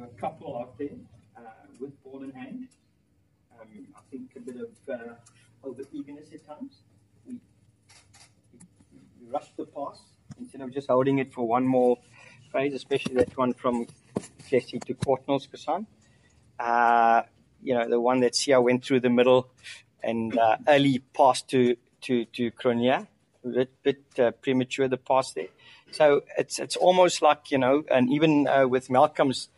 a couple out there with ball in hand. I think a bit of over-eagerness at times. We rushed the pass instead of just holding it for one more phase, especially that one from Jesse to Courtnall's Kasan. The one that Sia went through the middle and early pass to Kronia. A bit premature, the pass there. So it's almost like, and even with Malcolm's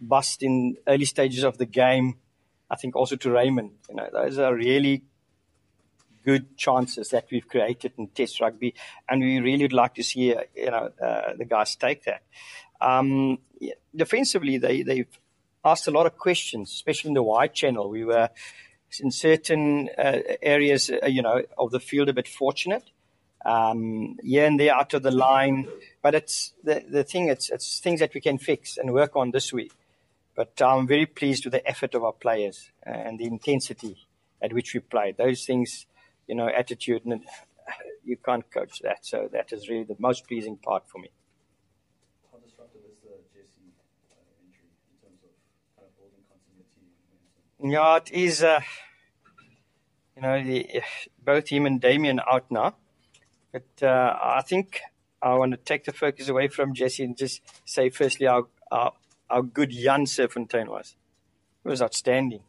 bust in early stages of the game, I think also to Raymond, those are really good chances that we've created in Test rugby, and we really would like to see, the guys take that. Defensively, they've asked a lot of questions, especially in the wide channel. We were in certain areas, of the field a bit fortunate. Here and there out of the line, but it's the thing. It's things that we can fix and work on this week. But I'm very pleased with the effort of our players and the intensity at which we played. Those things, attitude, and you can't coach that. So that is really the most pleasing part for me. How disruptive is the Jesse injury in terms of kind of building continuity? Yeah, it is. Both him and Damien out now. But I think I want to take the focus away from Jesse and just say, firstly, how good Jan Serfontein was. He was outstanding.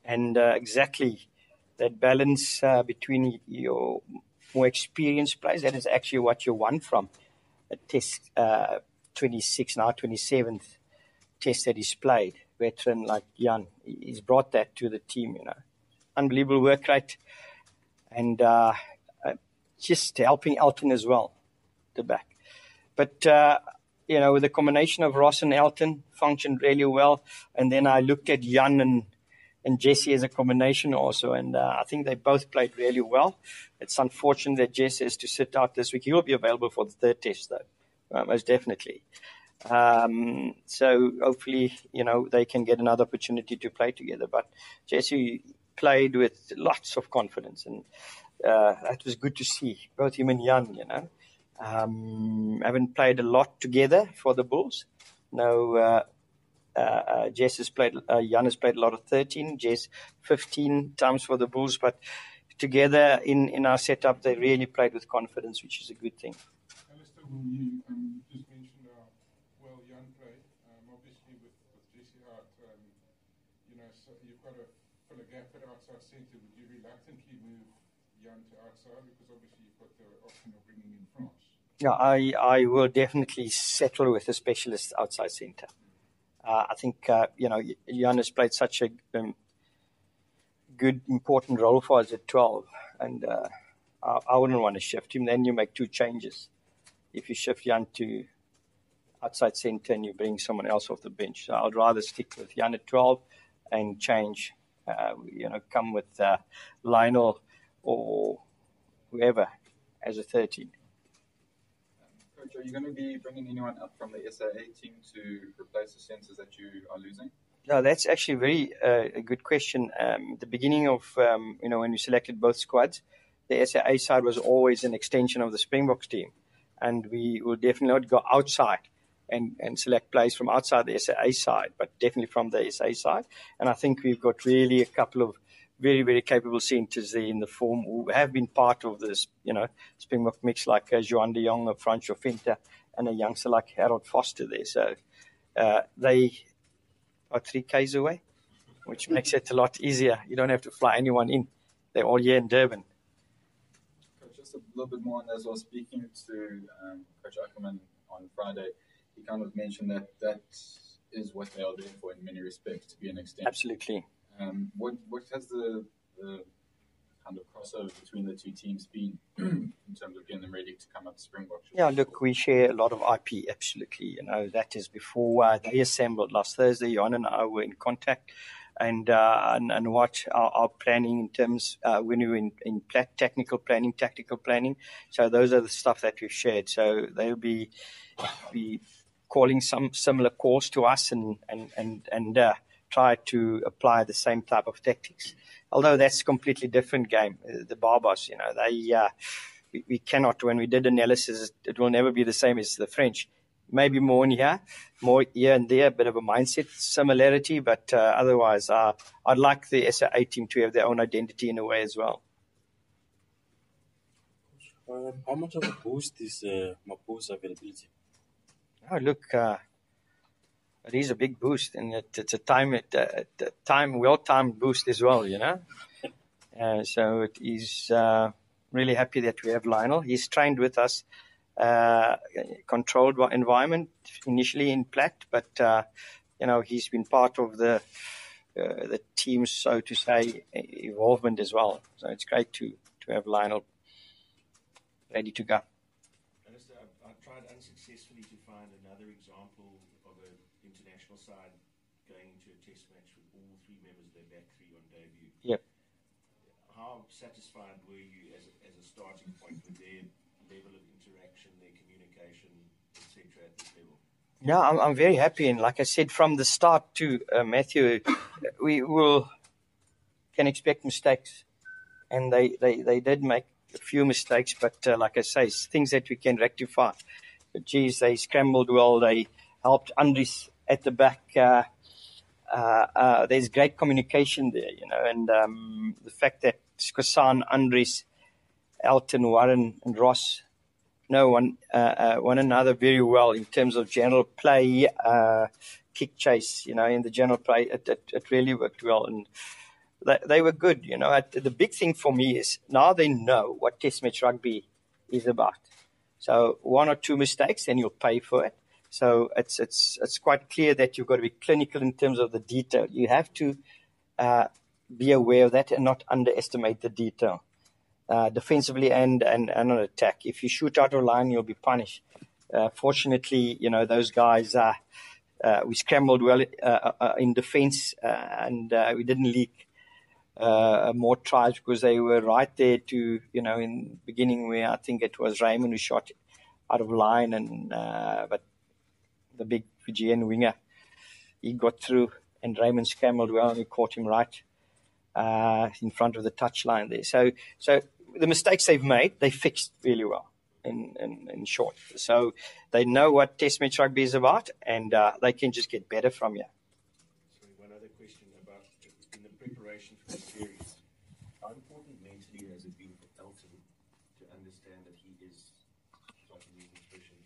And exactly that balance between your more experienced players, that is actually what you want from a test, 26, now 27th test that he's played. Veteran like Jan, he's brought that to the team, Unbelievable work rate. And just helping Elton as well, the back. But, with the combination of Ross and Elton functioned really well. And then I looked at Jan and Jesse as a combination also. And I think they both played really well. It's unfortunate that Jesse has to sit out this week. He will be available for the third test, though, most definitely. So hopefully, they can get another opportunity to play together. But Jesse played with lots of confidence, and that was good to see. Both him and Jan, haven't played a lot together for the Bulls. No, Jess has played, Jan has played a lot of 13, Jess 15 times for the Bulls, but together in our setup, they really played with confidence, which is a good thing. Allister, will you just mentioned how well Jan played? Obviously, with Jesse out, so you've got to fill a gap at outside centre. Would you reluctantly move Jan to outside, because obviously you've got the option of bringing in France? Yeah, I will definitely settle with a specialist outside centre. I think, Jan has played such a good, important role for us at 12, and I wouldn't want to shift him. Then you make two changes. If you shift Jan to outside centre and you bring someone else off the bench. So I'd rather stick with Jan at 12 and change, come with Lionel or whoever as a 13. Coach, are you going to be bringing anyone up from the SAA team to replace the centres that you are losing? No, that's actually a good question. The beginning of, when we selected both squads, the SAA side was always an extension of the Springboks team. And we will definitely not go outside and select players from outside the SAA side, but definitely from the SA side. And I think we've got really a couple of very, very capable centres there in the form who have been part of this, Springbok mix, like Johan de Jong, Franco Venter, and a youngster like Harold Foster there. So they are 3 Ks away, which makes it a lot easier. You don't have to fly anyone in. They're all here in Durban. Coach, just a little bit more on that as well. Speaking to Coach Ackerman on Friday, he kind of mentioned that is what they are doing for in many respects, to be an extent. Absolutely. What has the kind of crossover between the two teams been in terms of getting them ready to come up to Springbok? Yeah, look, we share a lot of IP, absolutely. That is before they assembled last Thursday. Johan and I were in contact and watch our planning in terms when we were in technical planning, tactical planning. So those are the stuff that we've shared. So they'll be calling some similar calls to us and try to apply the same type of tactics. Although that's a completely different game. The Barbars, we cannot, when we did analysis, it will never be the same as the French. maybe more here and there, a bit of a mindset similarity, but otherwise, I'd like the SA team to have their own identity in a way as well. How much of a boost is Mapu's availability? Oh, look, it is a big boost, and it's a well-timed boost as well, you know. So it is really happy that we have Lionel. He's trained with us, controlled environment initially in Platt, but you know, he's been part of the team's, so to say, evolvement as well. So it's great to have Lionel ready to go. Allister, I tried unsuccessfully to find another example of an international side going into a test match with all three members of their back three on debut. Yep. How satisfied were you as a starting point with their level of interaction, their communication, etc. at this level? Yeah, I'm very happy, and like I said from the start to Matthew, we can expect mistakes, and they did make a few mistakes, but like I say, things that we can rectify. But geez, they scrambled well. They helped Andries at the back. There's great communication there, you know, and the fact that Skosan, Andries, Elton, Warren, and Ross know one another very well in terms of general play, kick chase, you know, in the general play, it really worked well, and they were good, you know. The big thing for me is now they know what test match rugby is about. So one or two mistakes, and you'll pay for it. So it's quite clear that you've got to be clinical in terms of the detail. You have to be aware of that and not underestimate the detail, defensively and on attack. If you shoot out of line, you'll be punished. Fortunately, you know, those guys, we scrambled well in defense, and we didn't leak more tries because they were right there to, you know, in the beginning where I think it was Raymond who shot out of line, and but the big Fijian winger, he got through, and Raymond scrambled well, and we caught him right in front of the touchline there. So the mistakes they've made, they fixed really well in short. So they know what test match rugby is about, and they can just get better from here. Sorry, one other question about in the preparation for the series. How important mentally has it been for Elton to understand that he is, if I can use the expression,